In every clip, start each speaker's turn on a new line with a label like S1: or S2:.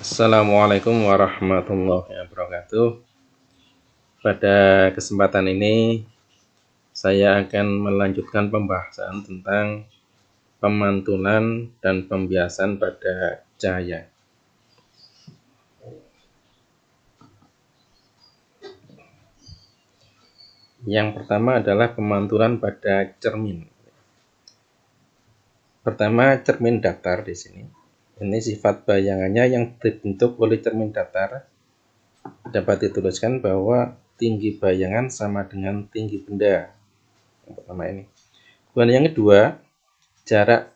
S1: Assalamualaikum warahmatullahi wabarakatuh. Pada kesempatan ini saya akan melanjutkan pembahasan tentang pemantulan dan pembiasan pada cahaya. Yang pertama adalah pemantulan pada cermin. Pertama, cermin datar di sini. Ini sifat bayangannya yang dibentuk oleh cermin datar. Dapat dituliskan bahwa tinggi bayangan sama dengan tinggi benda. Yang pertama ini. Kemudian yang kedua, jarak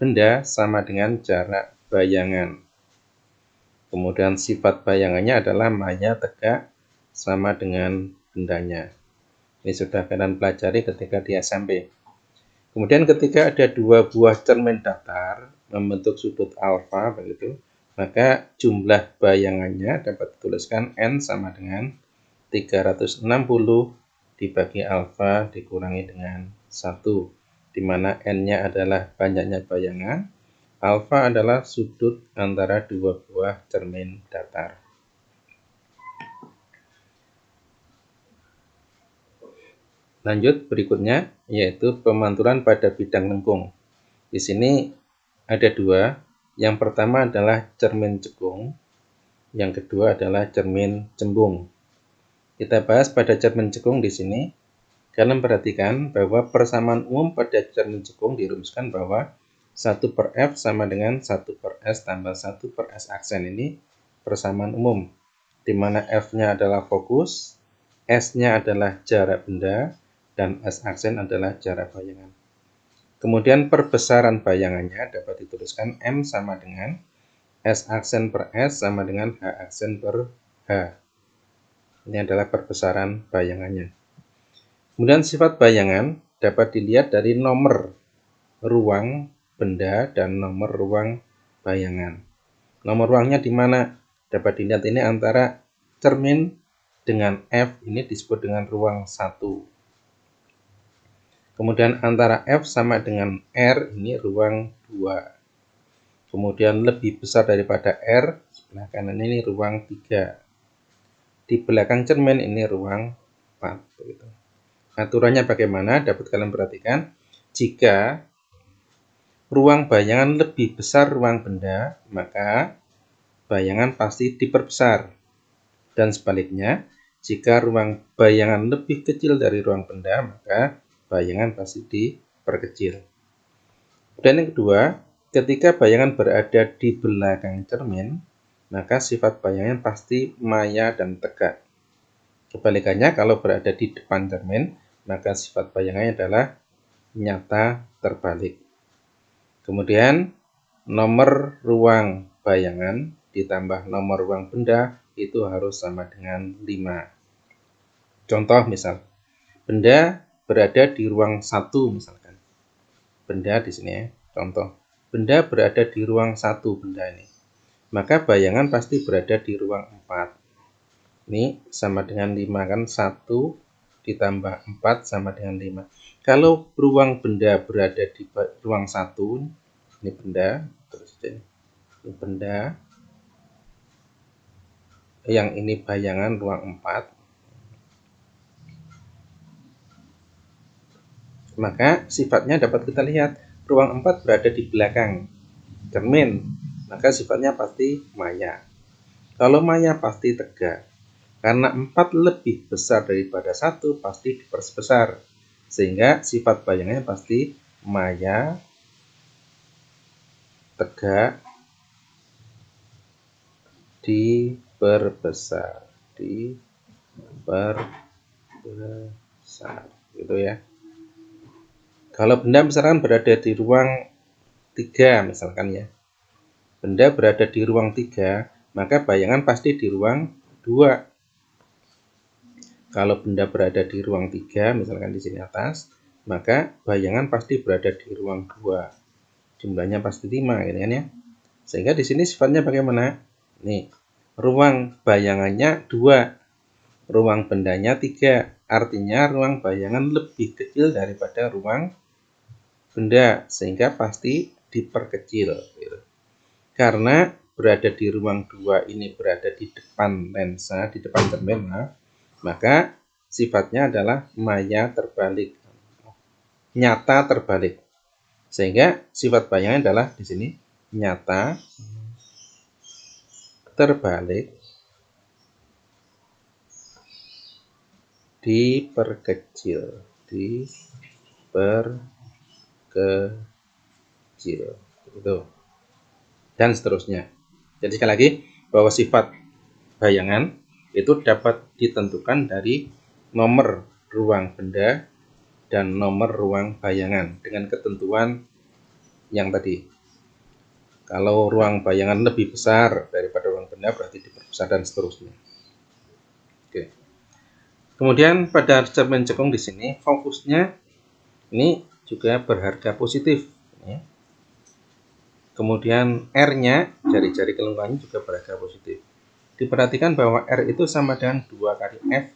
S1: benda sama dengan jarak bayangan. Kemudian sifat bayangannya adalah maya tegak sama dengan bendanya. Ini sudah kalian pelajari ketika di SMP. Kemudian ketika ada dua buah cermin datar membentuk sudut alfa begitu, maka jumlah bayangannya dapat dituliskan N sama dengan 360 dibagi alfa dikurangi dengan 1, di mana N-nya adalah banyaknya bayangan, alfa adalah sudut antara dua buah cermin datar. Lanjut berikutnya, yaitu pemantulan pada bidang lengkung. Di sini ada dua. Yang pertama adalah cermin cekung, yang kedua adalah cermin cembung. Kita bahas pada cermin cekung di sini. Kalian perhatikan bahwa persamaan umum pada cermin cekung dirumuskan bahwa 1/F sama dengan 1/S tambah 1/S aksen. Ini persamaan umum, di mana F-nya adalah fokus, S-nya adalah jarak benda, dan S aksen adalah jarak bayangan. Kemudian perbesaran bayangannya dapat dituliskan M sama dengan S aksen per S sama dengan H aksen per H. Ini adalah perbesaran bayangannya. Kemudian sifat bayangan dapat dilihat dari nomor ruang benda dan nomor ruang bayangan. Nomor ruangnya di mana? Dapat dilihat ini antara cermin dengan F, ini disebut dengan ruang 1. Kemudian antara F sama dengan R, ini ruang 2. Kemudian lebih besar daripada R, sebelah kanan ini ruang 3. Di belakang cermin ini ruang 4. Begitu. Aturannya bagaimana? Dapat kalian perhatikan. Jika ruang bayangan lebih besar ruang benda, maka bayangan pasti diperbesar. Dan sebaliknya, jika ruang bayangan lebih kecil dari ruang benda, maka bayangan pasti diperkecil. Dan yang kedua, ketika bayangan berada di belakang cermin, maka sifat bayangan pasti maya dan tegak. Kebalikannya, kalau berada di depan cermin, maka sifat bayangannya adalah nyata terbalik. Kemudian, nomor ruang bayangan ditambah nomor ruang benda itu harus sama dengan 5. Contoh misal, benda berada di ruang 1 misalkan. Benda di sini ya, contoh. Benda berada di ruang 1 benda ini. Maka bayangan pasti berada di ruang 4. Ini sama dengan 5 kan, 1 ditambah 4 sama dengan 5. Kalau ruang benda berada di ruang 1, ini benda, terus ini benda, yang ini bayangan ruang 4. Maka sifatnya dapat kita lihat, ruang 4 berada di belakang cermin, maka sifatnya pasti maya. Kalau maya pasti tegak, karena 4 lebih besar daripada 1 pasti diperbesar, sehingga sifat bayangannya pasti maya, tegak, diperbesar, gitu ya. Kalau benda misalkan berada di ruang 3 misalkan ya. Benda berada di ruang 3, maka bayangan pasti di ruang 2. Kalau benda berada di ruang 3, misalkan di sini atas, maka bayangan pasti berada di ruang 2. Jumlahnya pasti 5 gitu kan ya. Sehingga di sini sifatnya bagaimana? Nih, ruang bayangannya 2, ruang bendanya 3. Artinya ruang bayangan lebih kecil daripada ruang benda, sehingga pasti diperkecil gitu. Karena berada di ruang 2 ini berada di depan lensa, di depan cermin, maka sifatnya adalah maya terbalik, nyata terbalik. Sehingga sifat bayangan adalah di sini nyata terbalik diperkecil, itu, dan seterusnya. Jadi sekali lagi bahwa sifat bayangan itu dapat ditentukan dari nomor ruang benda dan nomor ruang bayangan dengan ketentuan yang tadi. Kalau ruang bayangan lebih besar daripada ruang benda berarti diperbesar dan seterusnya. Oke. Kemudian pada cermin cekung di sini fokusnya ini juga berharga positif. Kemudian R-nya, jari-jari kelengkungannya juga berharga positif. Diperhatikan bahwa R itu sama dengan 2 kali F.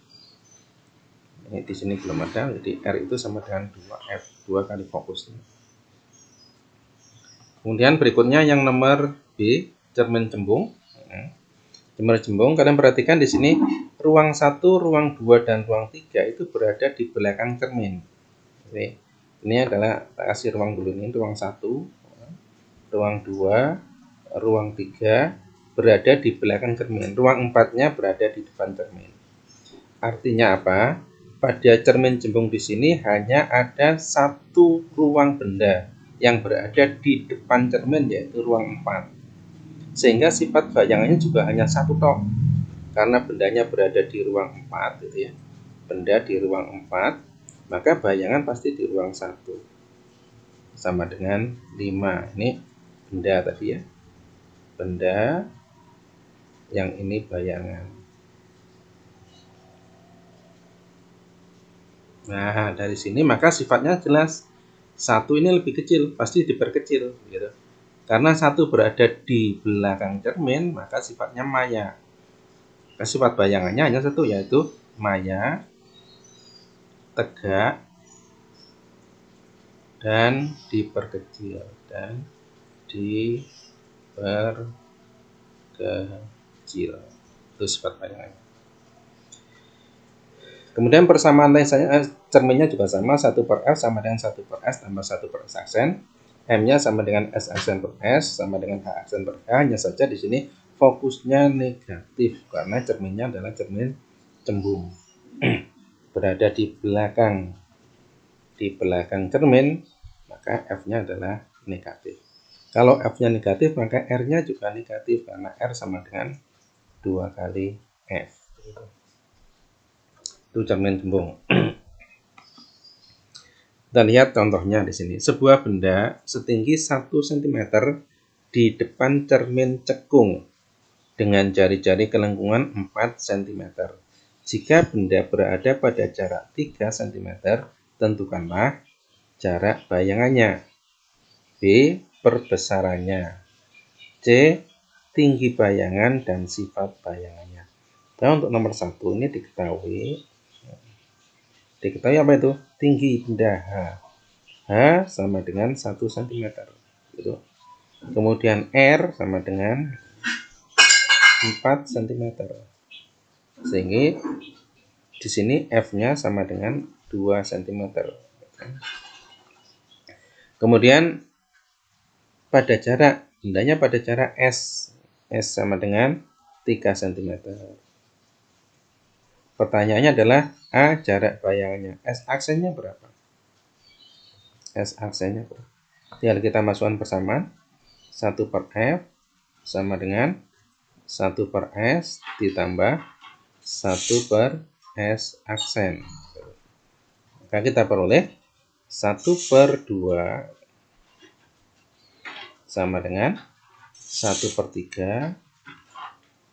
S1: Ini di sini belum ada, jadi R itu sama dengan 2F, 2 kali fokusnya. Kemudian berikutnya yang nomor B, cermin cembung. Cermin cembung, kalian perhatikan di sini ruang 1, ruang 2 dan ruang 3 itu berada di belakang cermin. Ini adalah kita kasih ruang dulu, ini ruang 1, ruang 2, ruang 3 berada di belakang cermin. Ruang 4-nya berada di depan cermin. Artinya apa? Pada cermin cembung di sini hanya ada satu ruang benda yang berada di depan cermin, yaitu ruang 4. Sehingga sifat bayangannya juga hanya satu tok. Karena bendanya berada di ruang 4 gitu ya. Benda di ruang 4, maka bayangan pasti di ruang 1. Sama dengan 5. Ini benda tadi ya, benda, yang ini bayangan. Nah, dari sini maka sifatnya jelas. 1 ini lebih kecil, pasti diperkecil gitu. Karena 1 berada di belakang cermin, maka sifatnya maya. Sifat bayangannya hanya satu, yaitu maya, tegak, dan diperkecil, itu sifat bayangannya. Kemudian persamaan lensanya, cerminnya juga sama, 1/F sama dengan 1/S tambah 1/S aksen. M-nya sama dengan S aksen per S sama dengan H aksen per H. Hanya saja di sini fokusnya negatif karena cerminnya adalah cermin cembung. Berada di belakang cermin, maka F-nya adalah negatif. Kalau F-nya negatif, maka R-nya juga negatif karena R sama dengan 2 kali F. Itu cermin cembung. Kita lihat contohnya di sini. Sebuah benda setinggi 1 cm di depan cermin cekung dengan jari-jari kelengkungan 4 cm. Jika benda berada pada jarak 3 cm, tentukanlah jarak bayangannya. B. Perbesarannya. C. Tinggi bayangan dan sifat bayangannya. Nah, untuk nomor 1 ini diketahui apa itu? Tinggi benda H. H sama dengan 1 cm. Gitu. Kemudian R sama dengan 4 cm. Sehingga di sini F-nya sama dengan 2 cm. Kemudian pada jarak, bendanya pada jarak S. S sama dengan 3 cm. Pertanyaannya adalah A, jarak bayangannya. S aksennya berapa? S aksennya berapa? Tinggal kita masukkan persamaan. 1/F sama dengan 1/S ditambah 1/S aksen. Maka kita peroleh 1/2 sama dengan 1/3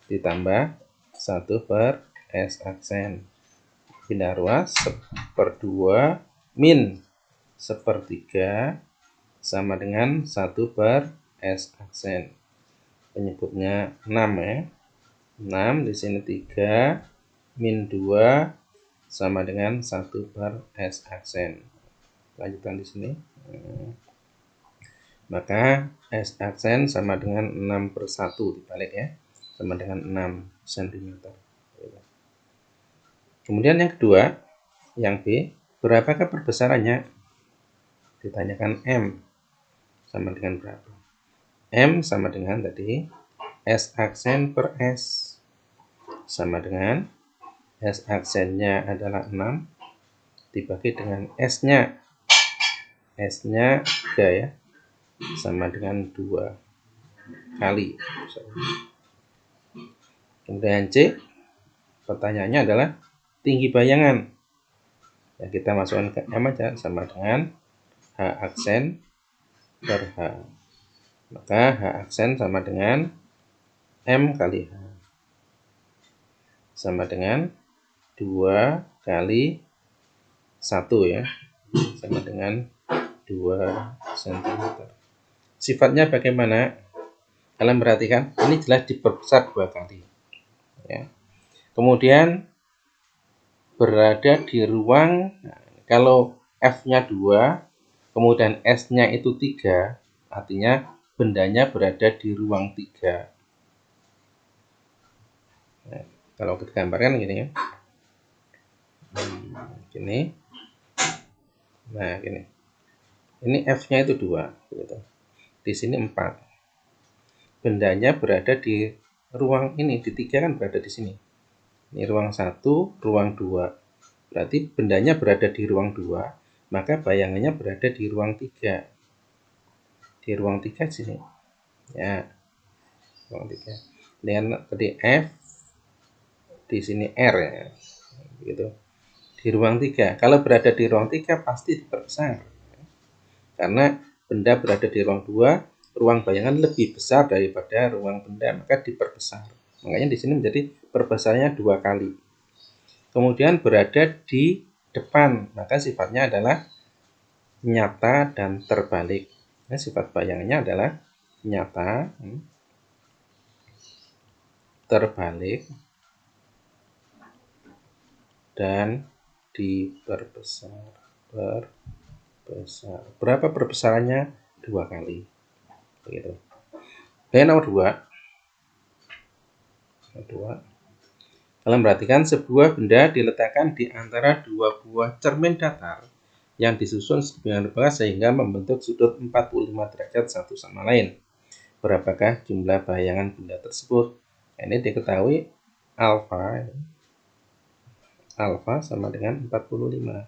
S1: ditambah 1/S aksen. Pindah ruas, 1/2 min 1/3 sama dengan 1/S aksen. Penyebutnya 6 ya. 6 di sini 3 min 2 sama dengan 1/S aksen. Lanjutkan di sini. Maka S aksen sama dengan 6/1 dibalik ya, sama dengan 6 cm. Kemudian yang kedua, yang B, berapakah perbesarannya? Ditanyakan M sama dengan berapa? M sama dengan tadi S aksen per S sama dengan S aksennya adalah 6 dibagi dengan S-nya. S-nya 3 ya, sama dengan 2 kali. Kemudian C, pertanyaannya adalah tinggi bayangan. Ya, kita masukkan ke M aja, sama dengan H aksen per H. Maka H aksen sama dengan M kali H. Sama dengan 2 kali 1 ya, sama dengan 2 cm. Sifatnya bagaimana? Kalian perhatikan, ini jelas diperbesar 2 kali ya. Kemudian berada di ruang, kalau F-nya 2, kemudian S-nya itu 3, artinya bendanya berada di ruang 3. Nah, kalau kita gambarkan gini ya. Gini. Nah, gini. Ini F-nya itu 2 gitu. Di sini 4. Bendanya berada di ruang ini, di 3 kan berada di sini. Ini ruang 1, ruang 2. Berarti bendanya berada di ruang 2, maka bayangannya berada di ruang 3. Di ruang 3 sini. Ya. Ruang 3. Dengan tadi F, di sini R ya. Gitu. Di ruang 3. Kalau berada di ruang 3 pasti diperbesar. Karena benda berada di ruang 2, ruang bayangan lebih besar daripada ruang benda, maka diperbesar. Makanya di sini menjadi perbesarnya 2 kali. Kemudian berada di depan, maka sifatnya adalah nyata dan terbalik. Nah, sifat bayangannya adalah nyata, terbalik, dan diperbesar. Berapa perbesarannya? 2 kali. Begitu. Dan nomor 2. Kalian perhatikan, sebuah benda diletakkan di antara 2 buah cermin datar yang disusun sedemikian rupa sehingga membentuk sudut 45 derajat satu sama lain. Berapakah jumlah bayangan benda tersebut? Ini diketahui alfa sama dengan 45.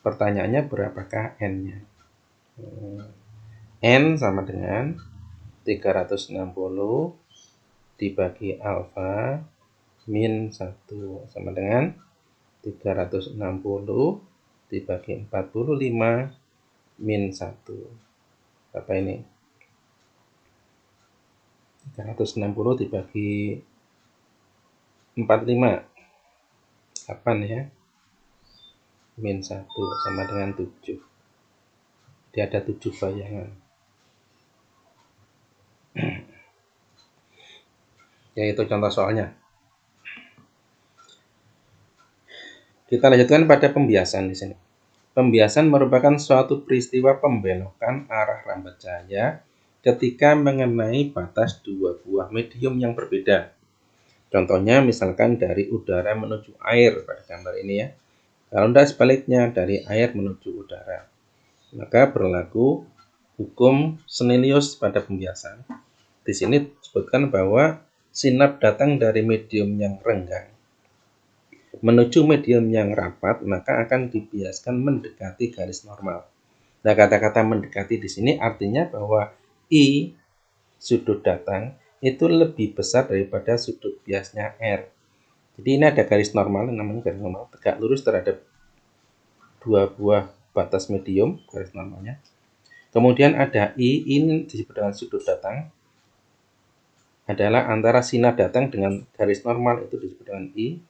S1: Pertanyaannya berapakah N-nya? N sama dengan 360 dibagi alfa min 1 sama dengan 360 dibagi 45 min 1. Berapa ini? 360 dibagi 45. 8 ya. Min 1 sama dengan 7. Jadi ada 7 bayangan. Yaitu contoh soalnya. Kita lanjutkan pada pembiasan di sini. Pembiasan merupakan suatu peristiwa pembelokan arah rambat cahaya ketika mengenai batas 2 buah medium yang berbeda. Contohnya misalkan dari udara menuju air pada gambar ini ya. Kalau tidak sebaliknya, dari air menuju udara. Maka berlaku hukum Snellius pada pembiasan. Di sini disebutkan bahwa sinar datang dari medium yang renggang menuju medium yang rapat, maka akan dibiaskan mendekati garis normal. Nah, kata-kata mendekati di sini artinya bahwa I sudut datang itu lebih besar daripada sudut biasnya R. Jadi ini ada garis normal, namanya garis normal, tegak lurus terhadap 2 buah batas medium, garis normalnya. Kemudian ada I, ini disebut dengan sudut datang, adalah antara sinar datang dengan garis normal, itu disebut dengan I.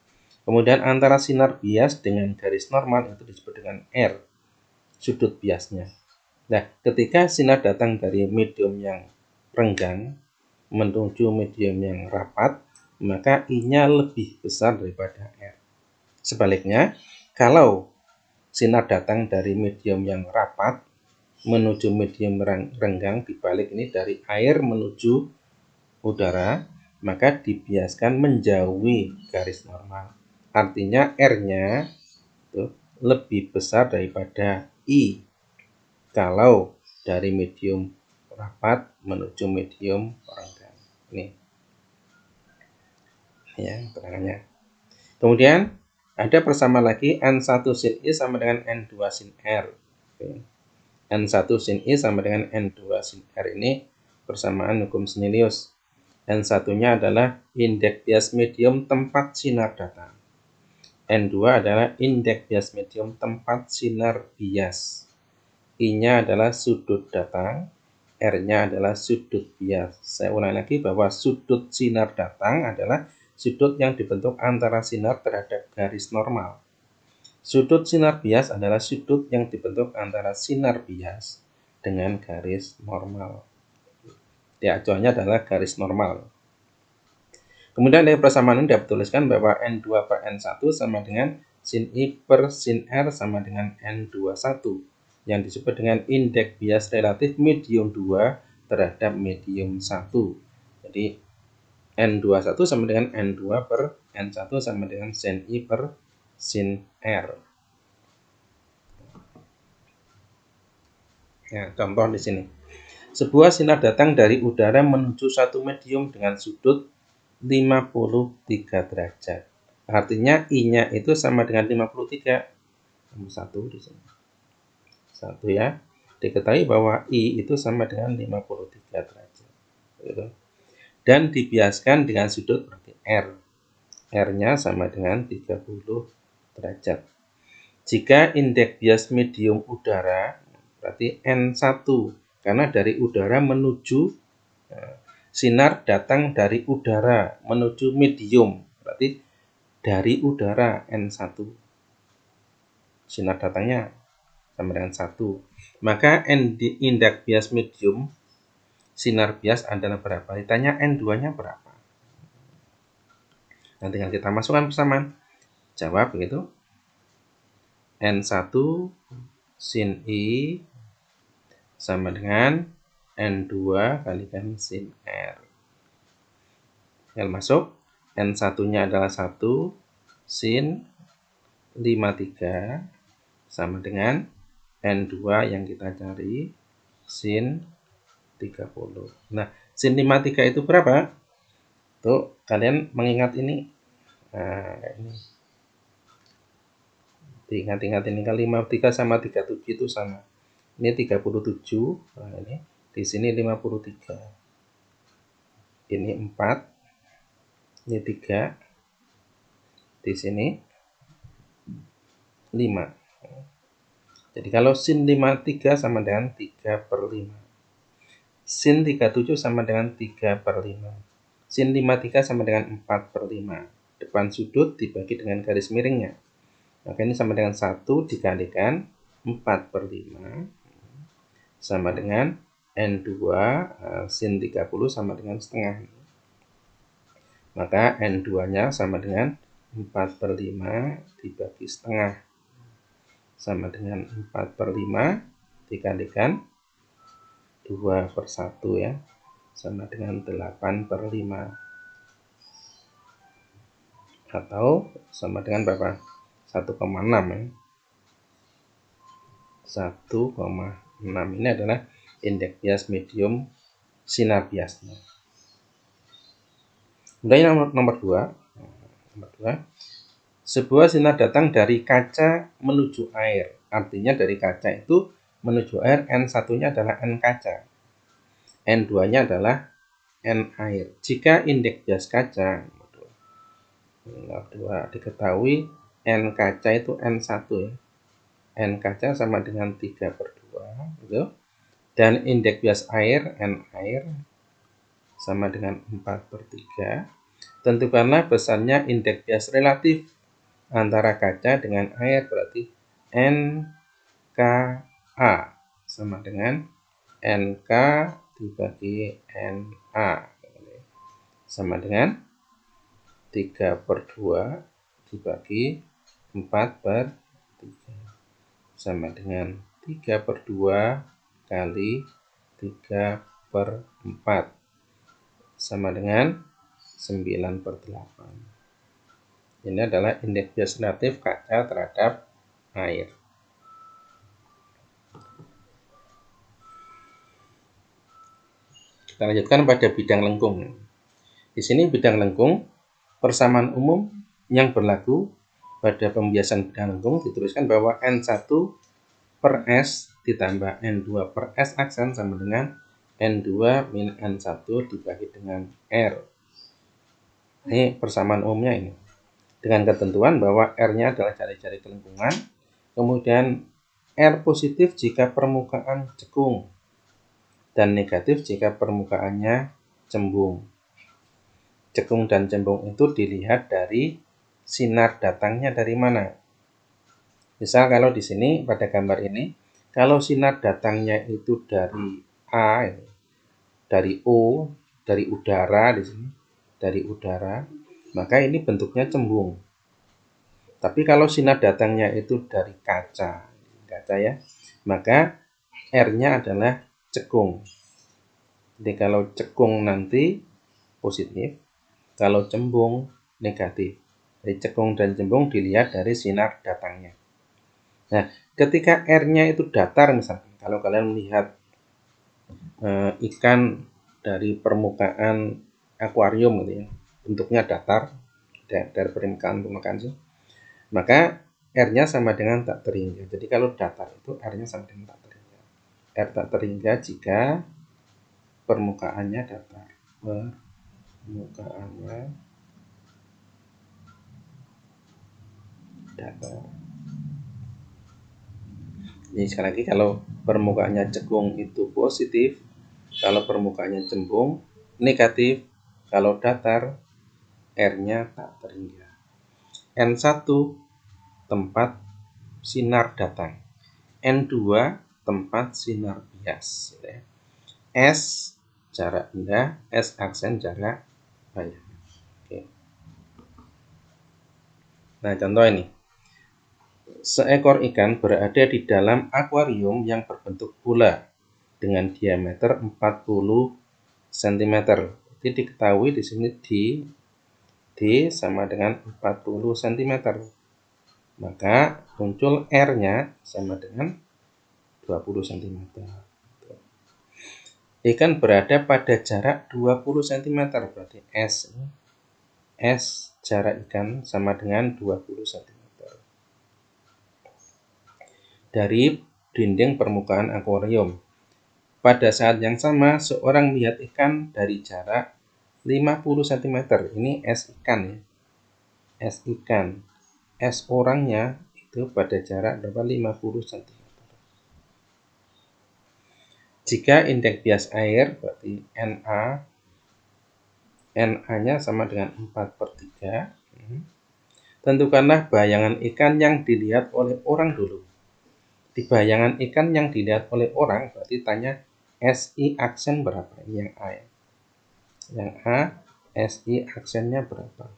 S1: Kemudian antara sinar bias dengan garis normal itu disebut dengan R, sudut biasnya. Nah, ketika sinar datang dari medium yang renggang menuju medium yang rapat, maka I-nya lebih besar daripada R. Sebaliknya, kalau sinar datang dari medium yang rapat menuju medium renggang, dibalik ini dari air menuju udara, maka dibiaskan menjauhi garis normal. Artinya R-nya lebih besar daripada I kalau dari medium rapat menuju medium renggang. Ini ya keterangannya. Kemudian ada persamaan lagi N1 sin I sama dengan N2 sin R. N1 sin I sama dengan N2 sin R ini persamaan hukum Snellius. N1-nya adalah indeks bias medium tempat sinar datang. N2 adalah indeks bias medium tempat sinar bias. I-nya adalah sudut datang, R-nya adalah sudut bias. Saya ulangi lagi bahwa sudut sinar datang adalah sudut yang dibentuk antara sinar terhadap garis normal. Sudut sinar bias adalah sudut yang dibentuk antara sinar bias dengan garis normal. Ya, acuannya adalah garis normal. Kemudian dari persamaan ini dapat tuliskan bahwa N2 per N1 sama dengan sin I per sin R sama dengan N21 yang disebut dengan indeks bias relatif medium 2 terhadap medium 1. Jadi N21 sama dengan N2 per N1 sama dengan sin I per sin R. Ya, contoh di sini. Sebuah sinar datang dari udara menuju satu medium dengan sudut 53 derajat. Artinya I-nya itu sama dengan 53. Nomor 1 di sini. 1 ya. Diketahui bahwa I itu sama dengan 53 derajat. Dan dibiaskan dengan sudut berarti R. R-nya sama dengan 30 derajat. Jika indeks bias medium udara berarti N1 karena dari udara menuju sinar datang dari udara menuju medium berarti dari udara N1 sinar datangnya sama dengan 1, maka indeks bias medium sinar bias adalah berapa? Ditanya N2 nya berapa. Nah, tinggal kita masukkan persamaan, jawab begitu. N1 sin I sama dengan N2 kalikan sin R. Tinggal masuk. N1-nya adalah 1 sin 53 sama dengan N2 yang kita cari sin 30. Nah, sin 53 itu berapa? Tuh, kalian mengingat ini. Nah, ini. Diingat-ingat ini kan 53 sama 37 itu sama. Ini 37, nah ini di sini 53. Ini 4. Ini 3. Di sini 5. Jadi kalau sin 53 sama dengan 3 per 5. Sin 37 sama dengan 3 per 5. Sin 53 sama dengan 4 per 5. Depan sudut dibagi dengan garis miringnya. Maka ini sama dengan 1 dikalikan 4 per 5 sama dengan N2 sin 30 sama dengan setengah. Maka N2-nya sama dengan 4 per 5 dibagi setengah. Sama dengan 4 per 5 dikalikan 2 per 1 ya. Sama dengan 8 per 5. Atau sama dengan berapa? 1,6 ya. 1,6 ini adalah indeks bias medium sinar biasnya. Kemudian nomor 2. Sebuah sinar datang dari kaca menuju air. Artinya dari kaca itu menuju air, N1-nya adalah N kaca. N2-nya adalah N air. Jika indeks bias kaca nomor 2 diketahui N kaca itu N1 ya. N kaca sama dengan 3 per 2 gitu. Dan indeks bias air N air sama dengan 4 per 3. Tentukanlah besarnya indeks bias relatif antara kaca dengan air, berarti NKA sama dengan NK dibagi NA sama dengan 3 per 2 dibagi 4 per 3 sama dengan 3 per 2 kali 3/4 sama dengan 9/8. Ini adalah indeks bias relatif kaca terhadap air. Kita lanjutkan pada bidang lengkung. Di sini bidang lengkung, persamaan umum yang berlaku pada pembiasan bidang lengkung dituliskan bahwa N1 per S ditambah N2 per S aksen sama dengan N2 min N1 dibagi dengan R. Ini persamaan umumnya ini. Dengan ketentuan bahwa R-nya adalah jari-jari kelengkungan, kemudian R positif jika permukaan cekung, dan negatif jika permukaannya cembung. Cekung dan cembung itu dilihat dari sinar datangnya dari mana. Misal kalau di sini pada gambar ini, kalau sinar datangnya itu dari A, dari O, dari udara di sini, dari udara, maka ini bentuknya cembung. Tapi kalau sinar datangnya itu dari kaca ya, maka R-nya adalah cekung. Jadi kalau cekung nanti positif, kalau cembung negatif. Jadi cekung dan cembung dilihat dari sinar datangnya. Nah, ketika R-nya itu datar misalkan, kalau kalian melihat ikan dari permukaan akuarium gitu ya, bentuknya datar dari permukaan sih, maka R-nya sama dengan tak terhingga. Jadi kalau datar itu R-nya sama dengan tak terhingga. R tak terhingga jika permukaannya datar. Permukaannya datar. Jadi sekali lagi, kalau permukaannya cekung itu positif, kalau permukaannya cembung negatif, kalau datar R-nya tak terhingga. N1 tempat sinar datang, N2 tempat sinar bias. S jarak rendah, S aksen jarak bayang. Oke. Nah, contoh ini. Seekor ikan berada di dalam akuarium yang berbentuk bola dengan diameter 40 cm. Jadi diketahui di sini D sama dengan 40 cm. Maka muncul R-nya sama dengan 20 cm. Ikan berada pada jarak 20 cm, berarti S jarak ikan sama dengan 20 cm. Dari dinding permukaan akuarium. Pada saat yang sama, seorang melihat ikan dari jarak 50 cm. Ini S ikan ya. S ikan. S orangnya itu pada jarak 50 cm. Jika indeks bias air, berarti NA-nya sama dengan 4/3. Tentukanlah bayangan ikan yang dilihat oleh orang dulu. Di bayangan ikan yang dilihat oleh orang, berarti tanya SI aksen berapa? Yang A ya. Yang A, SI aksennya berapa?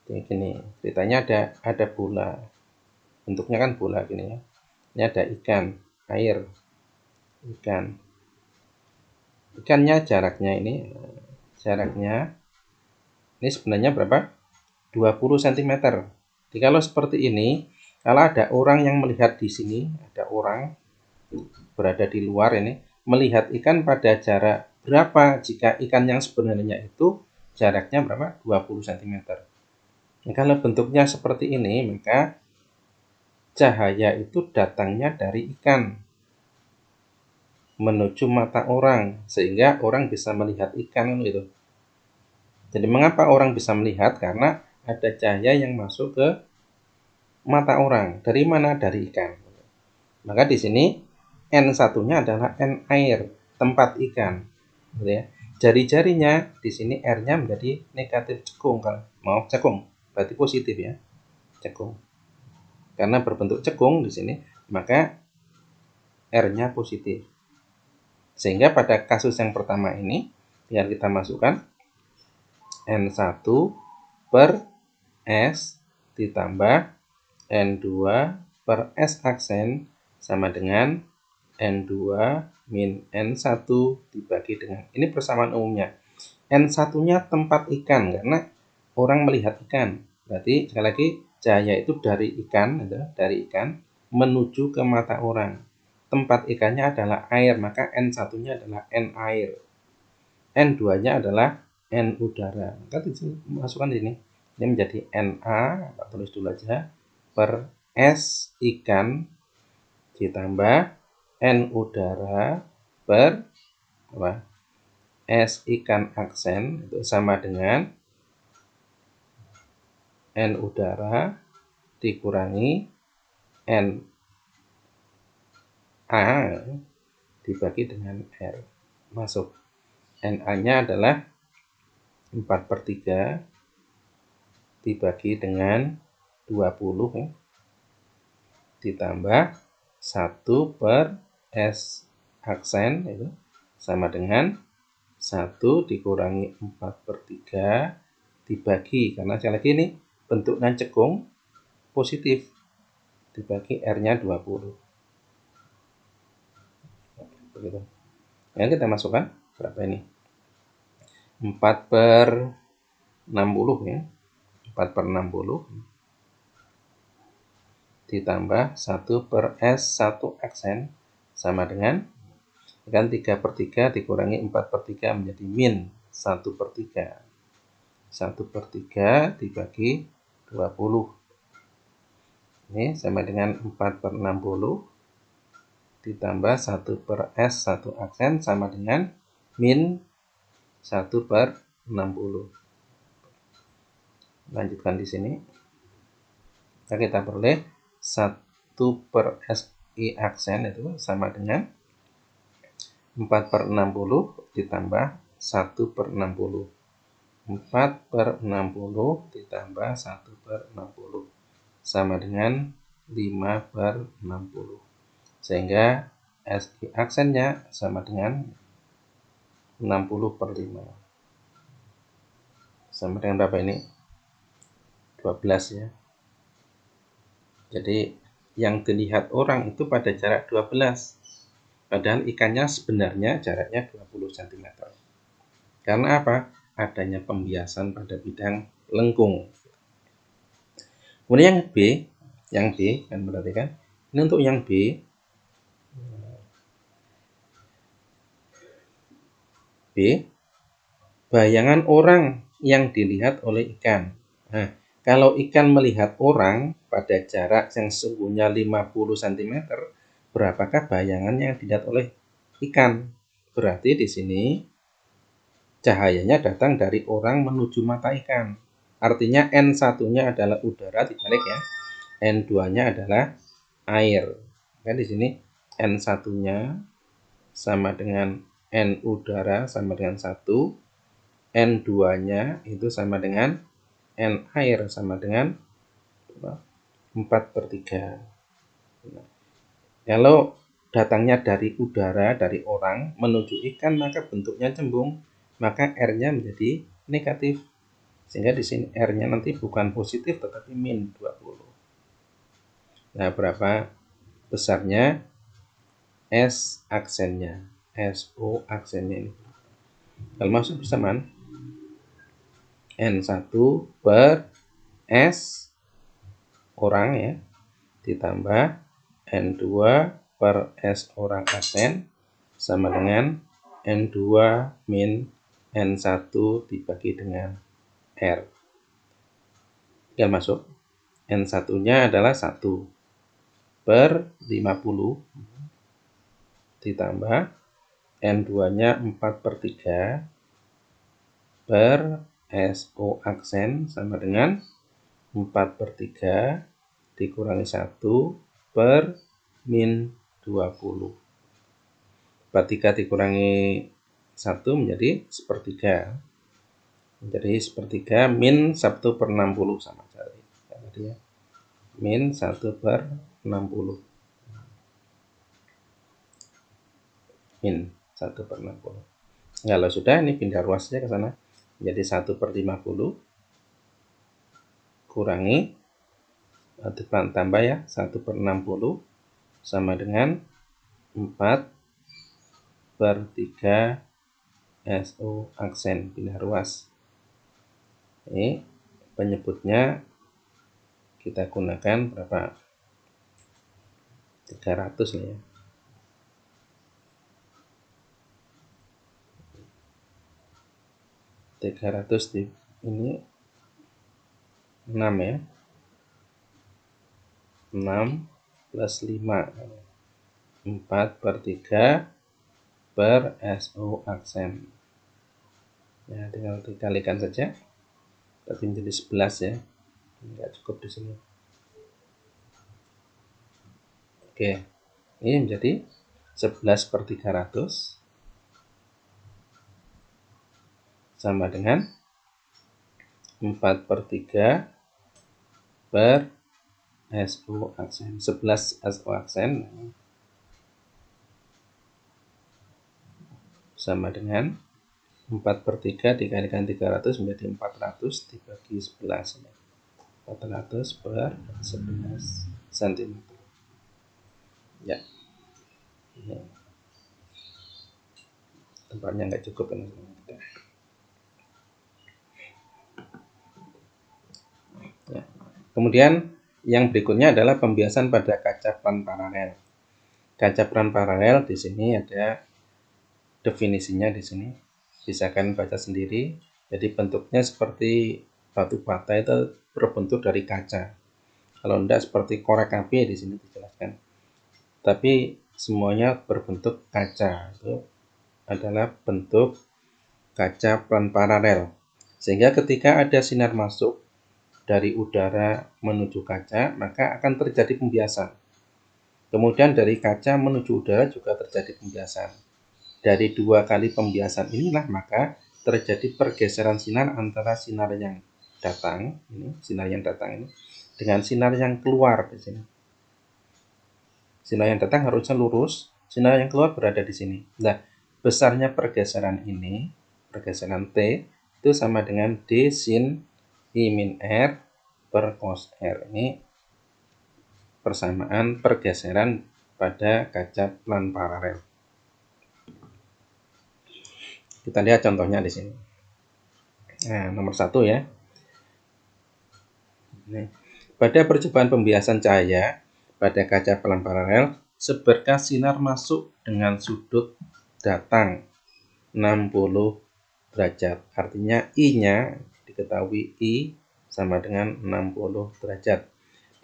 S1: Jadi gini, ceritanya ada bola. Bentuknya kan bola gini ya. Ini ada ikan, air, ikan. Ikannya jaraknya ini sebenarnya berapa? 20 cm. Jadi kalau seperti ini, kalau ada orang yang melihat di sini, ada orang berada di luar ini, melihat ikan pada jarak berapa jika ikan yang sebenarnya itu jaraknya berapa? 20 cm. Nah, kalau bentuknya seperti ini, maka cahaya itu datangnya dari ikan menuju mata orang, sehingga orang bisa melihat ikan gitu. Jadi mengapa orang bisa melihat? Karena ada cahaya yang masuk ke mata orang. Dari mana? Dari ikan. Maka di sini N1-nya adalah N air, tempat ikan. Gitu ya. Jari-jarinya di sini R-nya menjadi negatif cekung. Kalau mau cekung, berarti positif ya. Cekung. Karena berbentuk cekung di sini, maka R-nya positif. Sehingga pada kasus yang pertama ini, biar kita masukkan N1 per S ditambah N2 per S aksen sama dengan N2 min N1 dibagi dengan, ini persamaan umumnya. N1-nya tempat ikan, karena orang melihat ikan. Berarti sekali lagi cahaya itu dari ikan, menuju ke mata orang. Tempat ikannya adalah air, maka N1-nya adalah N air. N2-nya adalah N udara. Maka masukkan di sini. Ini menjadi Na, kita tulis dulu aja, per S ikan ditambah N udara per apa? S ikan aksen itu sama dengan N udara dikurangi N A dibagi dengan R. Masuk. Na-nya adalah 4/3 dibagi dengan 20 ya, ditambah 1 per S aksen itu sama dengan 1 dikurangi 4/3 dibagi, karena sekali lagi ini bentuknya cekung positif, dibagi R-nya 20. Begitu. Ya, kita masukkan berapa ini? 4/60 ya. 4/60 ditambah 1 per S1 aksen sama dengan, kan 3/3 dikurangi 4/3 menjadi min 1/3. 1/3 dibagi 20. Ini sama dengan 4/60 ditambah 1 per S1 aksen sama dengan min 1/60. Lanjutkan di sini. Nah, kita peroleh 1 per SI aksen itu sama dengan 4/60 ditambah 1/60. 4/60 ditambah 1/60 sama dengan 5/60. Sehingga SI aksennya sama dengan 60/5. Sama dengan berapa ini? 12 ya. Jadi yang dilihat orang itu pada jarak 12. Padahal ikannya sebenarnya jaraknya 20 cm. Karena apa? Adanya pembiasan pada bidang lengkung. Kemudian yang B kan berarti kan. Ini untuk yang B. Bayangan orang yang dilihat oleh ikan. Nah, kalau ikan melihat orang pada jarak yang sesungguhnya 50 cm, berapakah bayangan yang dilihat oleh ikan? Berarti di sini cahayanya datang dari orang menuju mata ikan. Artinya N1-nya adalah udara dibalik ya. N2-nya adalah air. Kan di sini N1-nya sama dengan N udara sama dengan 1. N2-nya itu sama dengan N air sama dengan 4/3. Nah, kalau datangnya dari udara, dari orang menuju ikan, maka bentuknya cembung, maka R-nya menjadi negatif. Sehingga di sini R-nya nanti bukan positif tetapi min 20. Nah, berapa besarnya S aksennya? SO aksennya ini. Kalau masuk bersamaan N1 per S orang ya, ditambah N2 per S orang aksen sama dengan N2 min N1 dibagi dengan R. Tinggal masuk. N1-nya adalah 1 per 50 ditambah N2-nya 4/3 per SO aksen sama dengan 4/3 dikurangi 1 per min 20. 4/3 dikurangi 1 menjadi 1/3. Menjadi 1/3 min 1/60 sama sekali. Tadi ya. Min 1/60. Min 1/60. Kalau sudah, ini pindah ruasnya ke sana. Jadi 1/50 kurangi tambah ya 1/60 sama dengan 4/3 SO aksen bilah ruas. Ini penyebutnya kita gunakan berapa? 300 ya. 300 di ini 6 ya. 6 plus 5. 4/3 per SO aksen. Ya, tinggal dikalikan saja. Berarti menjadi 11 ya. Enggak cukup di sini. Oke. Ini menjadi 11/300 sama dengan 4/3 per SO aksen. 11 SO aksen sama dengan 4/3 dikalikan 300 menjadi 400 dibagi 11. 400 per 11 cm. Ya. Ini tempatnya nggak cukup ini. Ya. Kemudian yang berikutnya adalah pembiasan pada kaca plan paralel. Kaca plan paralel di sini ada definisinya di sini. Bisa kalian baca sendiri. Jadi bentuknya seperti batu bata itu berbentuk dari kaca. Kalau enggak seperti korek api di sini dijelaskan. Tapi semuanya berbentuk kaca. Itu adalah bentuk kaca plan paralel. Sehingga ketika ada sinar masuk dari udara menuju kaca, maka akan terjadi pembiasan. Kemudian dari kaca menuju udara juga terjadi pembiasan. Dari 2 kali pembiasan inilah maka terjadi pergeseran sinar antara sinar yang datang, dengan sinar yang keluar di sini. Sinar yang datang harusnya lurus, sinar yang keluar berada di sini. Nah, besarnya pergeseran ini, pergeseran T, itu sama dengan D sin I min R per cos R. Ini persamaan pergeseran pada kaca plan paralel. Kita lihat contohnya di sini. Nah, nomor 1 ya. Pada percobaan pembiasan cahaya pada kaca plan paralel, seberkas sinar masuk dengan sudut datang 60 derajat. Artinya I-nya diketahui I sama dengan 60 derajat.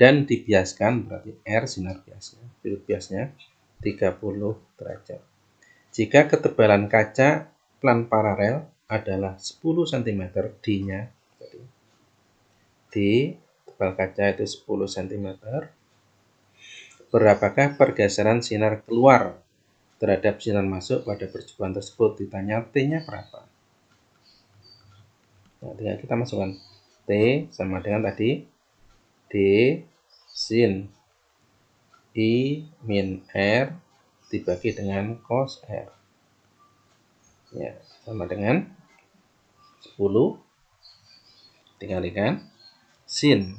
S1: Dan dibiaskan berarti R sinar biasnya, sudut biasnya 30 derajat. Jika ketebalan kaca plan paralel adalah 10 cm D-nya, D tebal kaca itu 10 cm, berapakah pergeseran sinar keluar terhadap sinar masuk pada percobaan tersebut? Ditanya T-nya berapa. Nah, tinggal kita masukkan T sama dengan tadi D sin I min R dibagi dengan cos R. Ya, sama dengan 10 dikalikan sin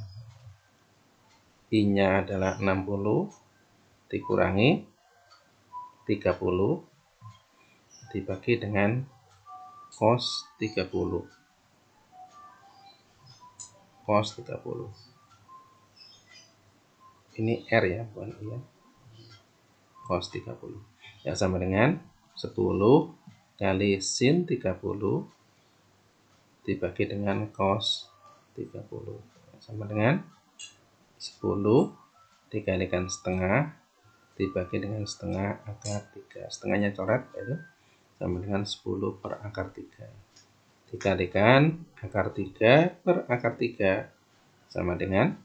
S1: I-nya adalah 60 dikurangi 30 dibagi dengan cos 30. Cos 30. Ini R ya, bukan I ya. Cos 30. Ya, sama dengan 10 kali sin 30 dibagi dengan cos 30. Sama dengan 10 dikalikan setengah dibagi dengan setengah akar 3. Setengahnya coret, itu sama dengan 10 per akar 3. Dikalikan akar 3 per akar 3 sama dengan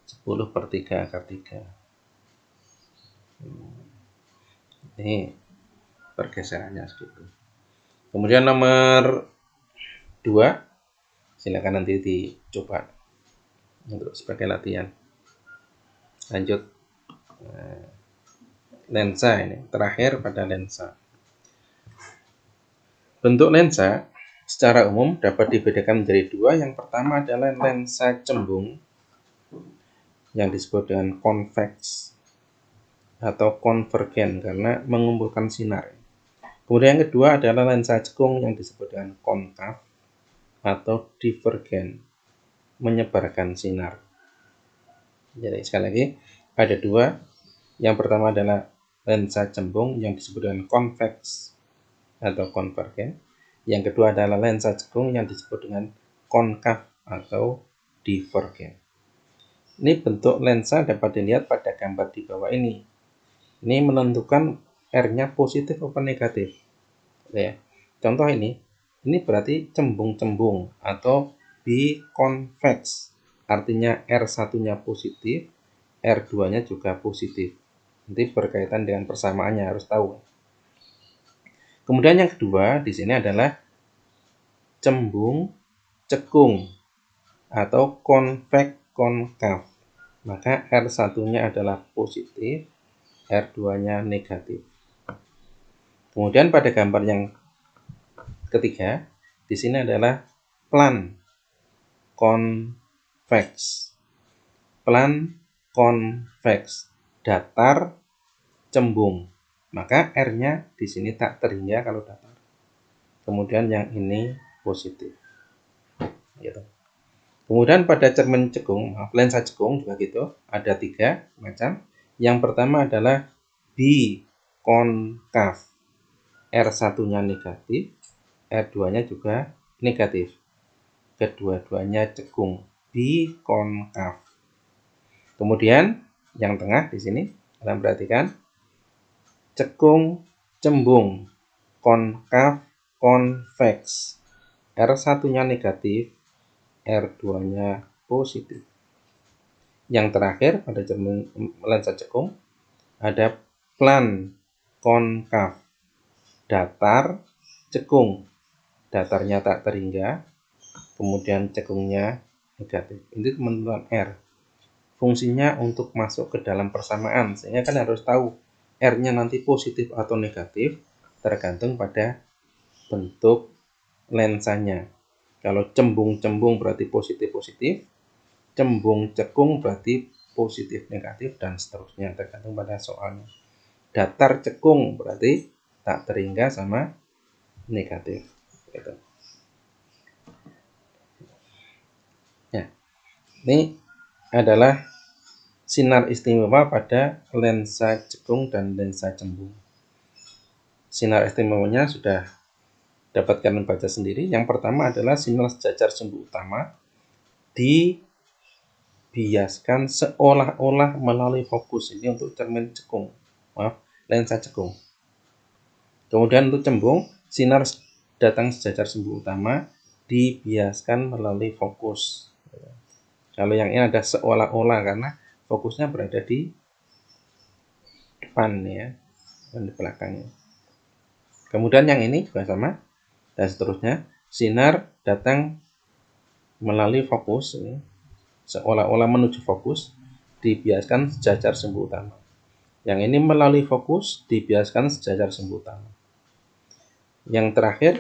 S1: 10 per 3 akar 3. Ini pergeserannya segitu. Kemudian nomor 2, silakan nanti dicoba untuk sebagai latihan. Lanjut. Lensa ini, terakhir pada lensa. Bentuk lensa secara umum dapat dibedakan menjadi 2. Yang pertama adalah lensa cembung yang disebut dengan convex atau konvergen karena mengumpulkan sinar. Kemudian yang kedua adalah lensa cekung yang disebut dengan konkav atau divergen, menyebarkan sinar. Jadi sekali lagi ada dua. Yang pertama adalah lensa cembung yang disebut dengan konveks atau konvergen. Yang kedua adalah lensa cekung yang disebut dengan konkav atau divergen. Ini bentuk lensa dapat dilihat pada gambar di bawah ini. Ini menentukan R-nya positif atau negatif. Ya. Contoh ini berarti cembung-cembung atau biconvex. Artinya R1-nya positif, R2-nya juga positif. Nanti berkaitan dengan persamaannya harus tahu. Kemudian yang kedua di sini adalah cembung cekung atau konveks konkav. Maka R1-nya adalah positif, R2-nya negatif. Kemudian pada gambar yang ketiga, di sini adalah plan konveks. Plan konveks, datar cembung. Maka R-nya di sini tak terhingga kalau datar. Kemudian yang ini positif. Gitu. Kemudian pada cermin cekung, lensa cekung juga gitu, ada 3 macam. Yang pertama adalah bikonkav. R1-nya negatif, R2-nya juga negatif. Kedua-duanya cekung, bikonkav. Kemudian yang tengah di sini, kalian perhatikan, cekung cembung, konkav konveks. R1-nya negatif, R2-nya positif. Yang terakhir pada cermin lensa cekung ada plan konkav, datar cekung, datarnya tak terhingga, kemudian cekungnya negatif. Ini penentuan R. Fungsinya untuk masuk ke dalam persamaan, sehingga kan harus tahu R-nya nanti positif atau negatif tergantung pada bentuk lensanya. Kalau cembung-cembung berarti positif-positif, cembung cekung berarti positif negatif, dan seterusnya tergantung pada soalnya. Datar cekung berarti tak terhingga sama negatif. Gitu. Ya, ini adalah sinar istimewa pada lensa cekung dan lensa cembung. Sinar istimewanya sudah dapat kalian baca sendiri. Yang pertama adalah sinar sejajar sumbu utama dibiaskan seolah-olah melalui fokus. Ini untuk cermin cekung. Lensa cekung. Kemudian untuk cembung, sinar datang sejajar sumbu utama dibiaskan melalui fokus. Kalau yang ini ada seolah-olah karena fokusnya berada di depan ya, dan di belakangnya. Kemudian yang ini juga sama, dan seterusnya. Sinar datang melalui fokus, ini seolah-olah menuju fokus, dibiaskan sejajar sumbu utama. Yang ini melalui fokus, dibiaskan sejajar sumbu utama. Yang terakhir,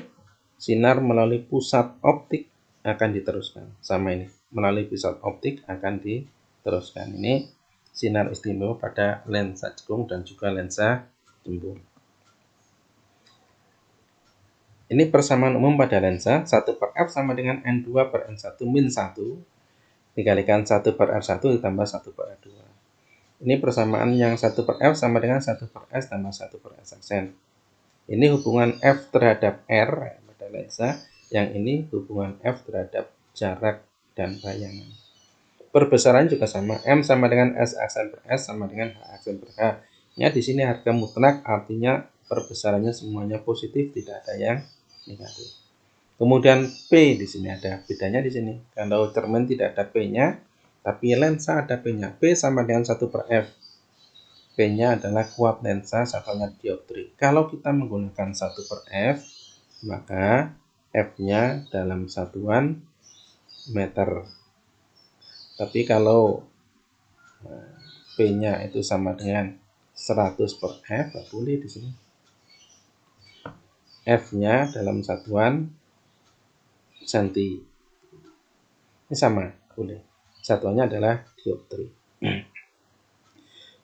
S1: sinar melalui pusat optik akan diteruskan. Sama ini, melalui pusat optik akan diteruskan. Ini sinar istimewa pada lensa cekung dan juga lensa cembung. Ini persamaan umum pada lensa. 1/f sama dengan N2 per N1 min 1 dikalikan 1/R1 ditambah 1/R2. Ini persamaan yang 1/f sama dengan 1/S tambah 1/S aksen. Ini hubungan F terhadap R pada lensa. Yang ini hubungan F terhadap jarak dan bayangan. Perbesaran juga sama. M sama dengan S aksen per S sama dengan H aksen per H. Ya, di sini harga mutlak, artinya perbesarannya semuanya positif, tidak ada yang negatif. Kemudian P di sini ada bedanya di sini. Kalau cermin tidak ada P-nya, tapi lensa ada P-nya. P sama dengan 1/f. P-nya adalah kuat lensa, satuannya dioptri. Kalau kita menggunakan 1/f, maka F-nya dalam satuan meter. Tapi kalau P-nya itu sama dengan 100/f, boleh di sini. F-nya dalam satuan senti. Ini sama, boleh. Satuannya adalah dioptri.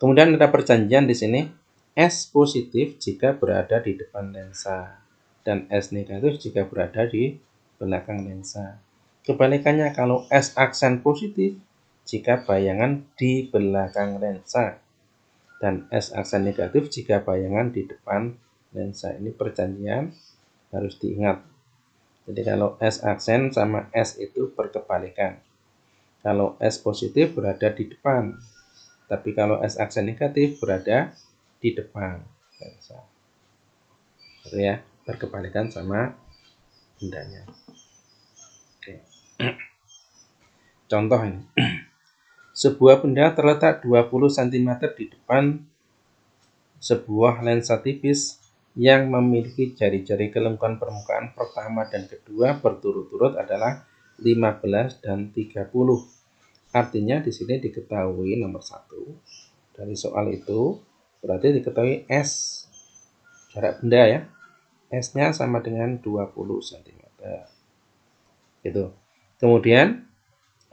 S1: Kemudian ada perjanjian di sini, S positif jika berada di depan lensa dan S negatif jika berada di belakang lensa. Kebalikannya, kalau S aksen positif jika bayangan di belakang lensa dan S aksen negatif jika bayangan di depan lensa. Ini perjanjian harus diingat. Jadi kalau S aksen sama S itu berkebalikan. Kalau S positif berada di depan, tapi kalau S aksen negatif berada di depan lensa. Itu ya, berkebalikan sama bendanya. Oke. Contoh ini. Sebuah benda terletak 20 cm di depan sebuah lensa tipis yang memiliki jari-jari kelengkuan permukaan pertama dan kedua berturut-turut adalah 15 dan 30. Artinya di sini diketahui nomor 1 dari soal itu, berarti diketahui S jarak benda ya. S-nya sama dengan 20 cm. Gitu. Kemudian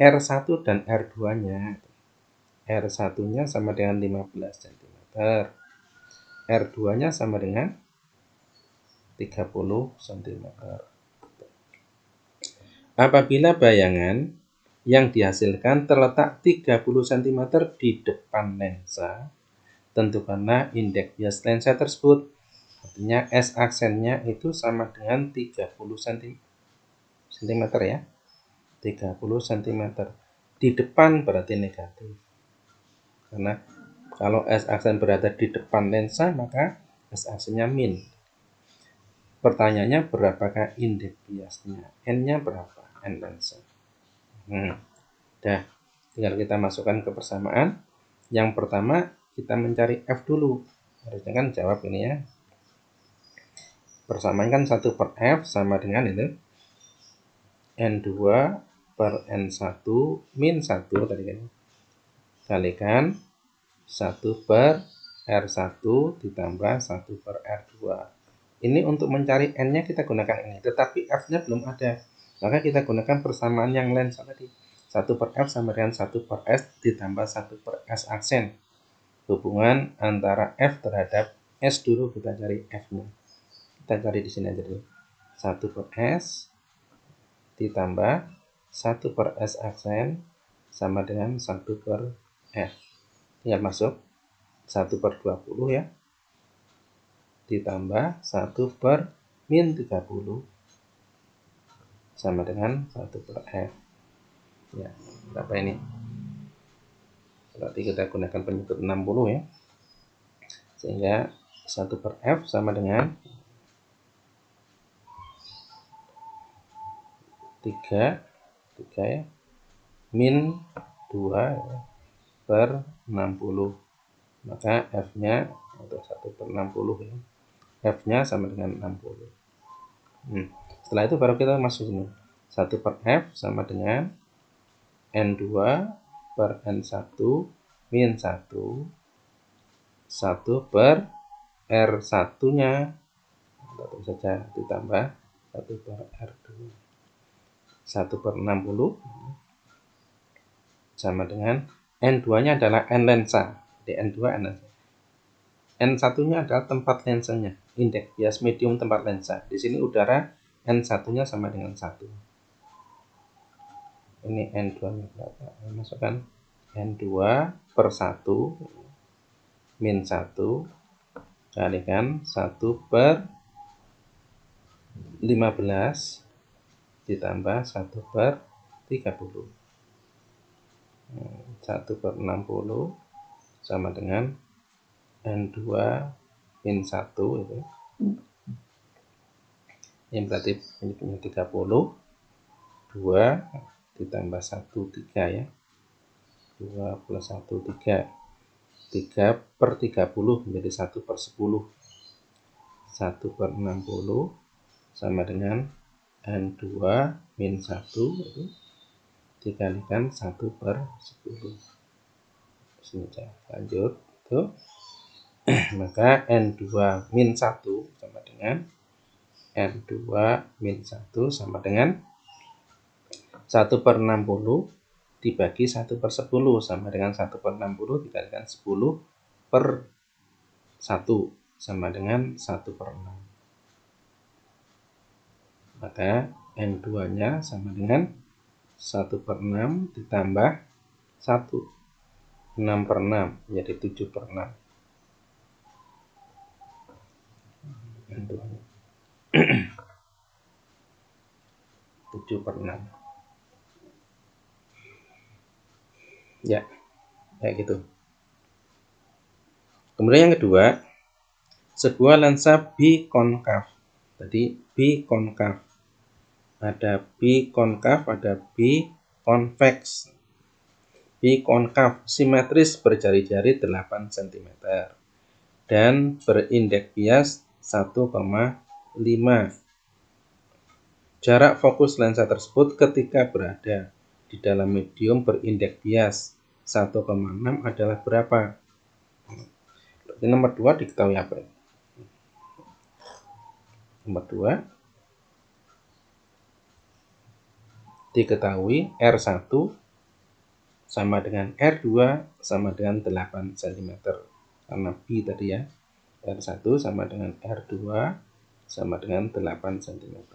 S1: R1 dan R2-nya. R1-nya sama dengan 15 cm. R2-nya sama dengan 30 cm. Apabila bayangan yang dihasilkan terletak 30 cm di depan lensa, tentukanlah indeks bias lensa tersebut. Artinya S aksennya itu sama dengan 30 cm ya. 30 cm. Di depan berarti negatif. Karena kalau S aksen berada di depan lensa, maka S aksennya min. Pertanyaannya, berapakah indeks biasnya? N-nya berapa? N lensa. Dah, tinggal kita masukkan ke persamaan. Yang pertama, kita mencari F dulu. Harusnya kan jawab ini ya. Persamaan kan 1 per F sama dengan itu. N2 per N1 min 1 tadi kan. Kalikan 1 per R1 ditambah 1 per R2. Ini untuk mencari N-nya kita gunakan ini, tetapi F-nya belum ada. Maka kita gunakan persamaan yang lensa tadi. 1 per F sama dengan 1 per S ditambah 1 per S aksen. Hubungan antara F terhadap S dulu kita cari F-nya. Kita cari di sini aja dulu. 1 per S ditambah 1 per S aksen sama dengan 1 per F. Tinggal masuk 1 per 20 ya. Ditambah 1 per min 30 sama dengan 1 per F. Ya, berapa ini? Berarti kita gunakan penyebut 60 ya. Sehingga 1 per F sama dengan 3 ya, min 2 ya, per 60. Maka F-nya untuk 1 per 60 ya. F-nya sama dengan 60. Setelah itu baru kita masuk sini. 1 per F sama dengan N2 per N1 min 1. 1 per R1-nya. Tentu saja ditambah 1 per R2. 1 per 60 sama dengan N2-nya adalah N lensa. Di N2 N lensa. N1-nya adalah tempat lensanya, indeks bias medium tempat lensa. Di sini udara, N1-nya sama dengan 1. Ini N2-nya berapa? Masukkan N2 per 1 min 1 kalikan 1 per 15 ditambah 1 per 30. 1 per 60 sama dengan N2 min 1 itu. Ini berarti punya 30. 2 ditambah 1, 3 ya. 2 plus 1, 3. 3 per 30 menjadi 1 per 10. 1 per 60 sama dengan N2 min 1 itu dikalikan 1 per 10. Sini lanjut. Tuh. Maka N2 min 1 sama dengan N2 min 1 sama dengan 1 per 60 dibagi 1 per 10 sama dengan 1 per 60 dikalikan 10 per 1 sama dengan 1/6. Maka N2-nya sama dengan 1/6 ditambah 1. 6/6 menjadi 7/6. N2-nya 7/6. Ya, kayak gitu. Kemudian yang kedua, sebuah lensa bikonkav. Tadi bikonkav. Ada bikonkav, ada bikonveks. Bikonkav simetris berjari-jari 8 cm dan berindeks bias 1,5. Jarak fokus lensa tersebut ketika berada di dalam medium berindeks bias 1,6 adalah berapa? Berarti nomor 2 diketahui apa? Nomor 2 diketahui R1 sama dengan R2 sama dengan 8 cm. Karena B tadi ya. R1 sama dengan R2 sama dengan 8 cm.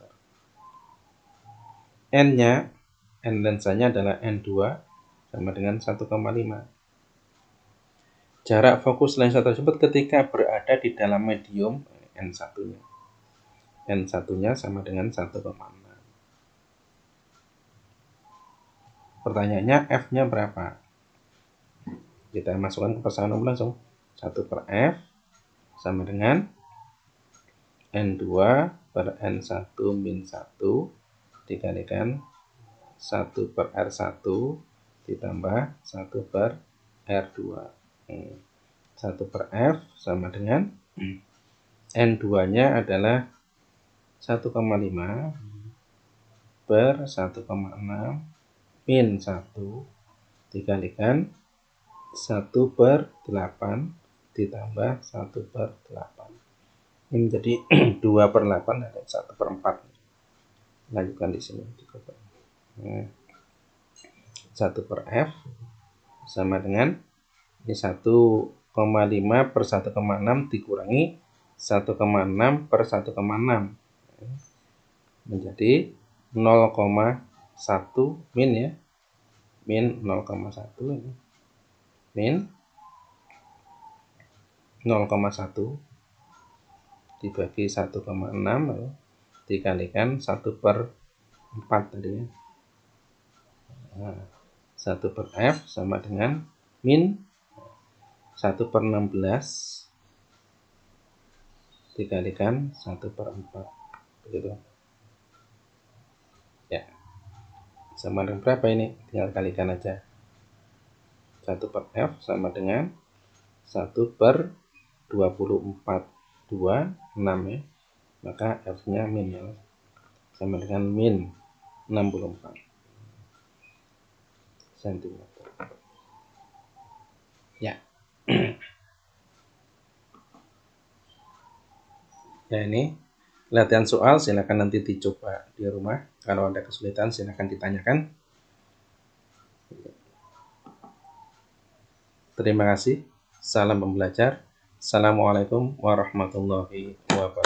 S1: N-nya, N lensanya adalah N2 sama dengan 1,5. Jarak fokus lensa tersebut ketika berada di dalam medium N1-nya. N1-nya sama dengan 1,6. Pertanyaannya F-nya berapa? Kita masukkan ke persamaan umum langsung. 1/F sama dengan N2 per N1 min 1 dikalikan 1/R1 ditambah 1/R2. 1/F sama dengan N2-nya adalah 1,5 per 1,6 min 1 dikalikan 1/8 ditambah 1/8. Ini menjadi 2/8 dan 1/4. Lanjutkan di sini. 1/F sama dengan ini 1,5 per 1,6 dikurangi 1,6 per 1,6 menjadi 0,1 min ya. Min 0,1 ini. Min 0,1 dibagi 1,6 dikalikan 1/4 tadi ya. 1/F sama dengan min 1/16 dikalikan 1/4 begitu ya. Sama dengan berapa ini? Tinggal kalikan aja. 1/F sama dengan 1/24 6 ya. Maka F-nya min ya. Sama dengan min 64 cm. Ya. Ya, ini latihan soal, silakan nanti dicoba di rumah. Kalau ada kesulitan silakan ditanyakan. Terima kasih. Salam pembelajar. Assalamualaikum warahmatullahi wabarakatuh.